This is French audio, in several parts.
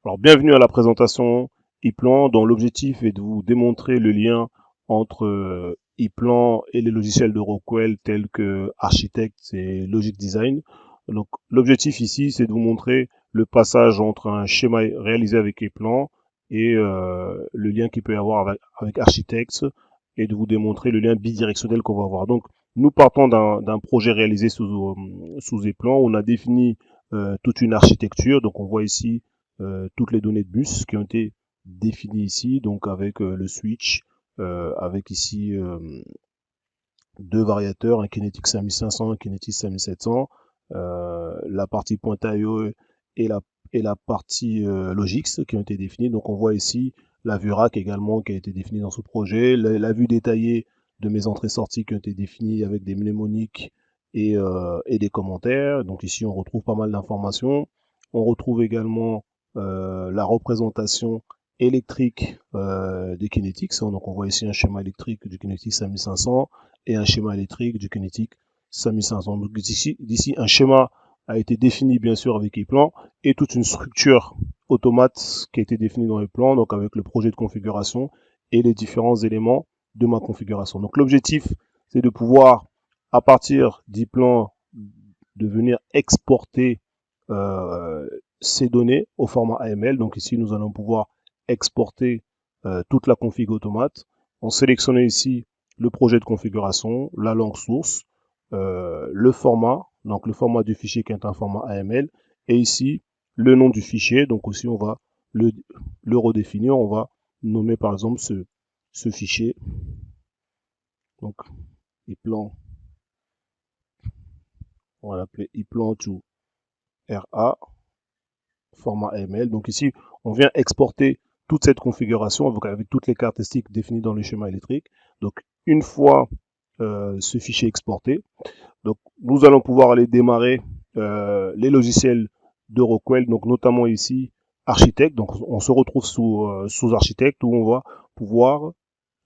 Alors, bienvenue à la présentation ePlan, dont l'objectif est de vous démontrer le lien entre ePlan et les logiciels de Rockwell tels que Architect et Logic Design. Donc, l'objectif ici, c'est de vous montrer le passage entre un schéma réalisé avec ePlan et le lien qu'il peut y avoir avec Architect et de vous démontrer le lien bidirectionnel qu'on va avoir. Donc, nous partons d'un projet réalisé sous ePlan. On a défini toute une architecture. Donc, on voit ici toutes les données de bus qui ont été définies ici, donc avec le switch, avec ici deux variateurs, un Kinetic 5500, un Kinetic 5700, la partie .io et la partie Logix qui ont été définies. Donc on voit ici la vue rack également qui a été définie dans ce projet, la vue détaillée de mes entrées-sorties qui ont été définies avec des mnémoniques et des commentaires. Donc ici on retrouve pas mal d'informations. On retrouve également la représentation électrique des Kinetics. Donc on voit ici un schéma électrique du Kinetic 5500 et un schéma électrique du Kinetic 5500. Donc d'ici, un schéma a été défini bien sûr avec ePlan et toute une structure automate qui a été définie dans les plans, donc avec le projet de configuration et les différents éléments de ma configuration. Donc l'objectif, c'est de pouvoir, à partir d'ePlan, de venir exporter ces données au format AML. Donc ici, nous allons pouvoir exporter toute la config automate. On sélectionne ici le projet de configuration, la langue source, le format, donc le format du fichier qui est un format AML, et ici le nom du fichier. Donc aussi on va le redéfinir, on va nommer par exemple ce fichier, donc ePlan, on va l'appeler ePlan2 RA, format AML. Donc ici on vient exporter toute cette configuration avec toutes les caractéristiques définies dans le schéma électrique. Donc une fois ce fichier exporté, donc nous allons pouvoir aller démarrer les logiciels de Rockwell, donc notamment ici Architect. Donc on se retrouve sous Architect où on va pouvoir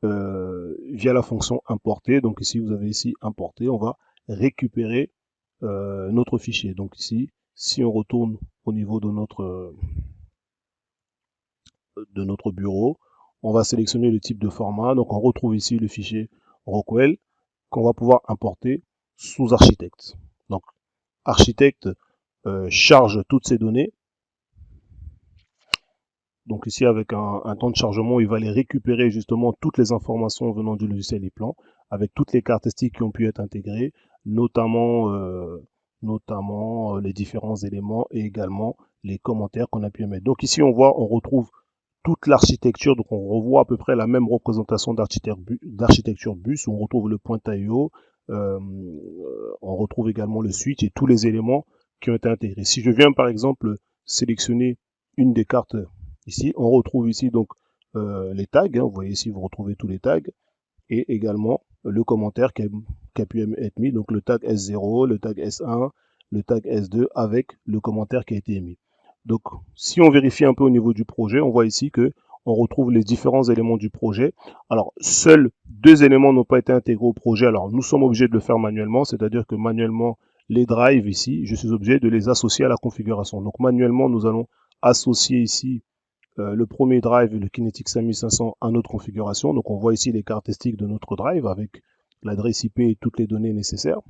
via la fonction importer. Donc ici vous avez ici importer, on va récupérer notre fichier. Donc ici, si on retourne au niveau de notre bureau, on va sélectionner le type de format. Donc on retrouve ici le fichier Rockwell qu'on va pouvoir importer sous Architect. Donc Architect charge toutes ces données. Donc ici avec un temps de chargement, il va aller récupérer justement toutes les informations venant du logiciel ePlan, avec toutes les caractéristiques qui ont pu être intégrées, notamment les différents éléments et également les commentaires qu'on a pu mettre. Donc ici on retrouve toute l'architecture, donc on revoit à peu près la même représentation d'architecture bus, où on retrouve le point IO, on retrouve également le switch et tous les éléments qui ont été intégrés. Si je viens par exemple sélectionner une des cartes ici, on retrouve ici donc les tags, hein, vous voyez ici vous retrouvez tous les tags, et également le commentaire qui a pu être mis, donc le tag S0, le tag S1, le tag S2 avec le commentaire qui a été émis. Donc, si on vérifie un peu au niveau du projet, on voit ici que on retrouve les différents éléments du projet. Alors, seuls deux éléments n'ont pas été intégrés au projet. Alors, nous sommes obligés de le faire manuellement, c'est-à-dire que manuellement, les drives ici, je suis obligé de les associer à la configuration. Donc, manuellement, nous allons associer ici le premier drive, le Kinetic 5500, à notre configuration. Donc, on voit ici les caractéristiques de notre drive avec l'adresse IP et toutes les données nécessaires.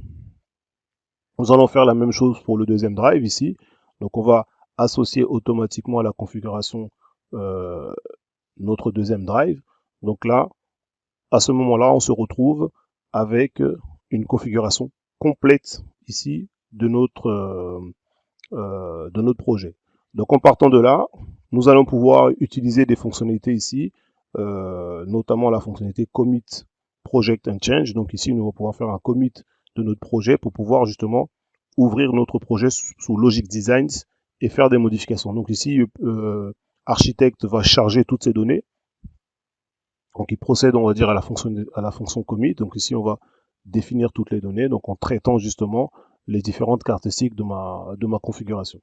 Nous allons faire la même chose pour le deuxième drive ici. Donc, on va associer automatiquement à la configuration notre deuxième drive. Donc là, à ce moment-là, on se retrouve avec une configuration complète ici de notre projet. Donc en partant de là, nous allons pouvoir utiliser des fonctionnalités ici, notamment la fonctionnalité commit project and change. Donc ici, nous allons pouvoir faire un commit de notre projet pour pouvoir justement ouvrir notre projet sous Logic Designs et faire des modifications. Donc ici, Architect va charger toutes ces données. Donc il procède, on va dire, à la fonction commit. Donc ici, on va définir toutes les données, donc en traitant justement les différentes caractéristiques de ma configuration.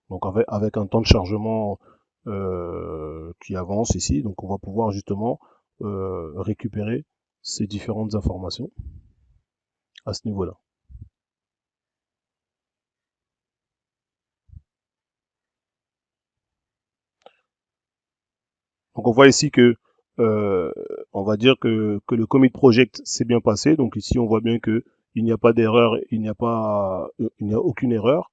Donc avec un temps de chargement qui avance ici, donc on va pouvoir justement récupérer ces différentes informations à ce niveau-là. Donc on voit ici que on va dire que le commit project s'est bien passé. Donc ici on voit bien que il n'y a pas d'erreur, il n'y a aucune erreur.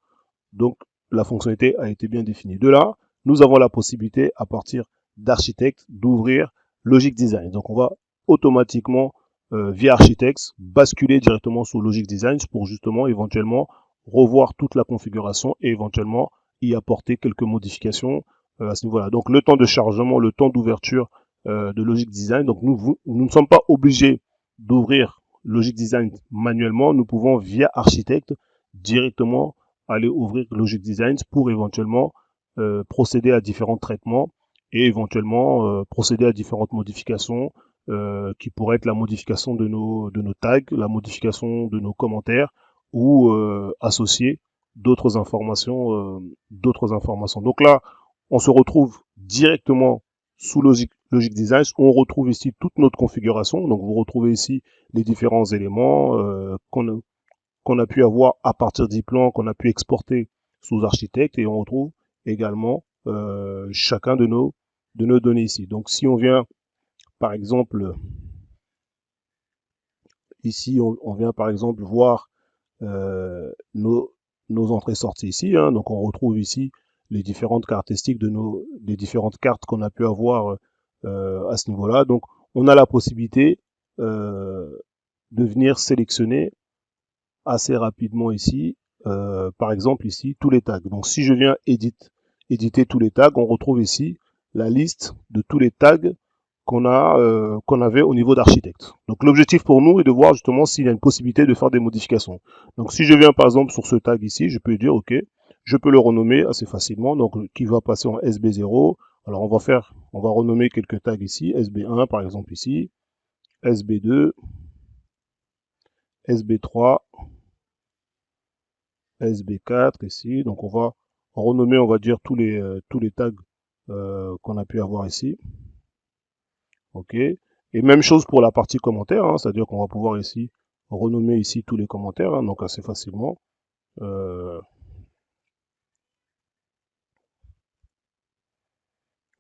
Donc la fonctionnalité a été bien définie. De là, nous avons la possibilité à partir d'Architect d'ouvrir Logic Design. Donc on va automatiquement via Architect basculer directement sur Logic Design pour justement éventuellement revoir toute la configuration et éventuellement y apporter quelques modifications à ce niveau-là. Donc le temps de chargement, le temps d'ouverture de Logic Design. Donc nous ne sommes pas obligés d'ouvrir Logic Design manuellement. Nous pouvons via Architect directement aller ouvrir Logic Design pour éventuellement procéder à différents traitements et éventuellement procéder à différentes modifications qui pourraient être la modification de nos tags, la modification de nos commentaires ou associer d'autres informations, Donc là, on se retrouve directement sous Logic Design. On retrouve ici toute notre configuration. Donc vous retrouvez ici les différents éléments qu'on a pu avoir à partir du plan, qu'on a pu exporter sous Architect, et on retrouve également chacun de nos données ici. Donc si on vient par exemple ici, on vient par exemple voir nos entrées-sorties ici, hein. Donc on retrouve ici les différentes caractéristiques des différentes cartes qu'on a pu avoir à ce niveau-là. Donc on a la possibilité de venir sélectionner assez rapidement ici, par exemple ici, tous les tags. Donc si je viens éditer tous les tags, on retrouve ici la liste de tous les tags qu'on avait au niveau d'Architect. Donc l'objectif pour nous est de voir justement s'il y a une possibilité de faire des modifications. Donc si je viens par exemple sur ce tag ici, je peux dire ok, je peux le renommer assez facilement, donc qui va passer en SB0. Alors on va renommer quelques tags ici, SB1 par exemple ici, SB2, SB3, SB4 ici. Donc on va renommer, on va dire tous les tags qu'on a pu avoir ici. Ok. Et même chose pour la partie commentaire, hein, c'est-à-dire qu'on va pouvoir ici renommer ici tous les commentaires, hein, donc assez facilement.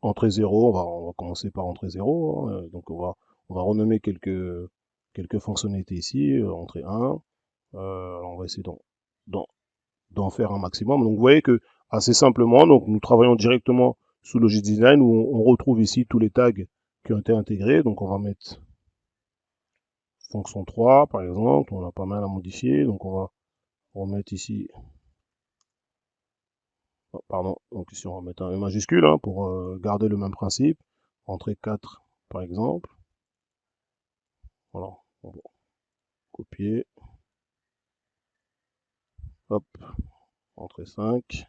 Entrée 0, on va commencer par entrée 0, hein, donc on va renommer quelques fonctionnalités ici, entrée 1, on va essayer d'en faire un maximum. Donc vous voyez que assez simplement, donc nous travaillons directement sous Logic Design où on retrouve ici tous les tags qui ont été intégrés. Donc on va mettre fonction 3 par exemple, on a pas mal à modifier, donc on va remettre ici, pardon, donc ici on va mettre un E majuscule hein, pour garder le même principe, entrée 4 par exemple, voilà, on va copier, hop, entrée 5,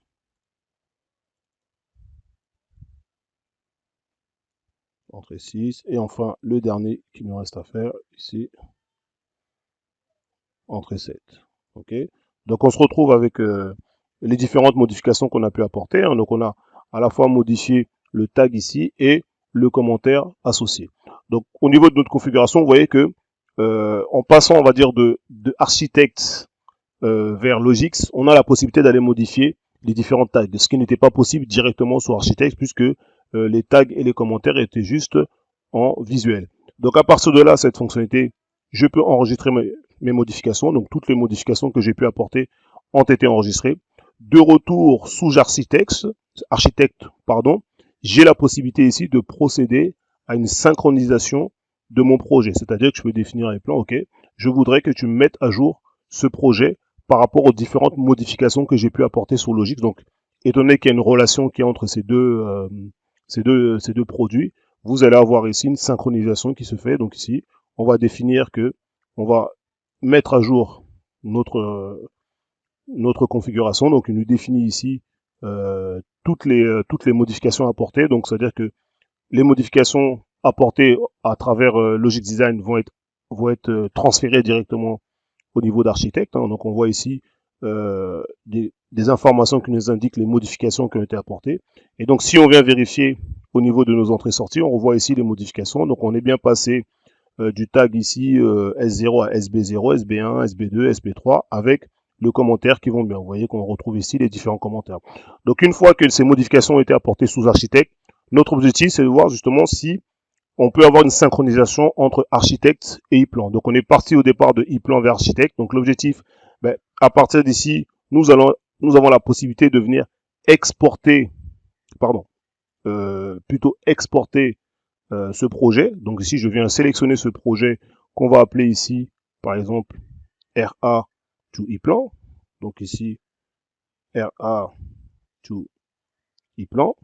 entrée 6, et enfin le dernier qui nous reste à faire ici, entrée 7. Ok. Donc on se retrouve avec les différentes modifications qu'on a pu apporter. Hein. Donc on a à la fois modifié le tag ici et le commentaire associé. Donc au niveau de notre configuration, vous voyez que en passant, on va dire, de Architect vers Logix, on a la possibilité d'aller modifier les différents tags, ce qui n'était pas possible directement sur Architect puisque les tags et les commentaires étaient juste en visuel. Donc à partir de là, cette fonctionnalité, je peux enregistrer mes modifications. Donc toutes les modifications que j'ai pu apporter ont été enregistrées. De retour sous Architect, j'ai la possibilité ici de procéder à une synchronisation de mon projet. C'est-à-dire que je peux définir les plans, ok, je voudrais que tu me mettes à jour ce projet par rapport aux différentes modifications que j'ai pu apporter sur Logix. Donc, étant donné qu'il y a une relation qui est entre ces deux produits, vous allez avoir ici une synchronisation qui se fait. Donc ici, on va définir que on va mettre à jour notre configuration. Donc il nous définit ici toutes les modifications apportées. Donc c'est-à-dire que les modifications apportées à travers Logic Design vont être transférées directement au niveau d'Architect. Hein. Donc on voit ici des informations qui nous indiquent les modifications qui ont été apportées. Et donc si on vient vérifier au niveau de nos entrées-sorties, on revoit ici les modifications. Donc on est bien passé du tag ici S0 à SB0, SB1, SB2, SB3 avec le commentaire qui vont bien. Vous voyez qu'on retrouve ici les différents commentaires. Donc une fois que ces modifications ont été apportées sous Architect, Notre objectif, c'est de voir justement si on peut avoir une synchronisation entre architecte et e-plan. Donc on est parti au départ de e-plan vers architecte. Donc l'objectif, à partir d'ici, nous avons la possibilité de venir exporter, plutôt exporter ce projet. Donc ici, je viens sélectionner ce projet qu'on va appeler ici, par exemple, RA to e-plan. Donc ici, RA to e-plan.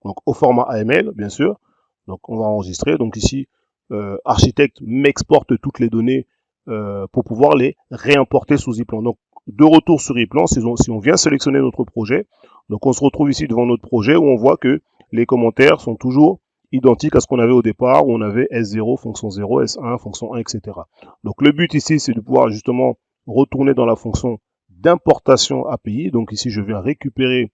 Donc au format AML, bien sûr. Donc on va enregistrer. Donc ici, architecte m'exporte toutes les données pour pouvoir les réimporter sous e-plan. Donc de retour sur e-plan, si on vient sélectionner notre projet, donc on se retrouve ici devant notre projet où on voit que les commentaires sont toujours identiques à ce qu'on avait au départ, où on avait S0, fonction 0, S1, fonction 1, etc. Donc le but ici, c'est de pouvoir justement retourner dans la fonction d'importation API. Donc ici, je viens récupérer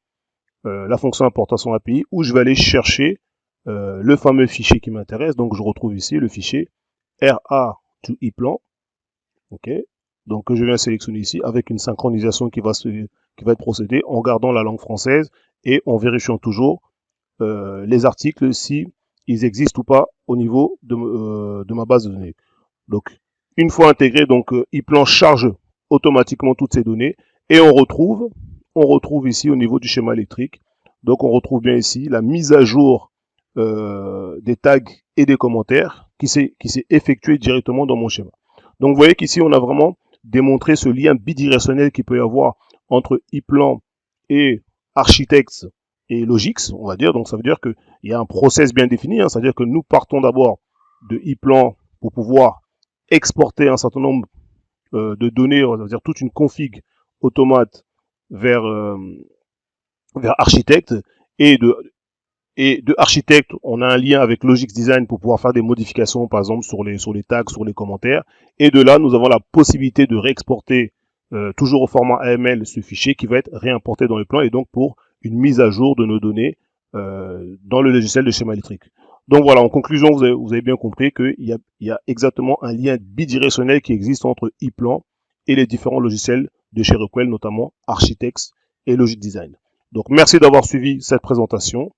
la fonction importation API où je vais aller chercher le fameux fichier qui m'intéresse. Donc je retrouve ici le fichier RA to ePlan. Ok. Donc que je viens sélectionner ici avec une synchronisation qui va être procédée en gardant la langue française et en vérifiant toujours les articles si ils existent ou pas au niveau de ma base de données. Donc une fois intégré, donc ePlan charge automatiquement toutes ces données et on retrouve ici au niveau du schéma électrique. Donc on retrouve bien ici la mise à jour des tags et des commentaires qui s'est effectuée directement dans mon schéma. Donc vous voyez qu'ici on a vraiment démontré ce lien bidirectionnel qu'il peut y avoir entre ePlan et Architects et Logix, on va dire. Donc ça veut dire qu'il y a un process bien défini, hein. C'est-à-dire que nous partons d'abord de ePlan pour pouvoir exporter un certain nombre de données, on va dire toute une config automate vers Architect, et de Architect, on a un lien avec Logix Design pour pouvoir faire des modifications, par exemple sur les tags, sur les commentaires. Et de là, nous avons la possibilité de réexporter toujours au format AML ce fichier qui va être réimporté dans le plan et donc pour une mise à jour de nos données dans le logiciel de schéma électrique. Donc voilà, en conclusion, vous avez bien compris qu'il y a exactement un lien bidirectionnel qui existe entre ePlan et les différents logiciels de chez Rockwell, notamment Architects et Logix Design. Donc merci d'avoir suivi cette présentation.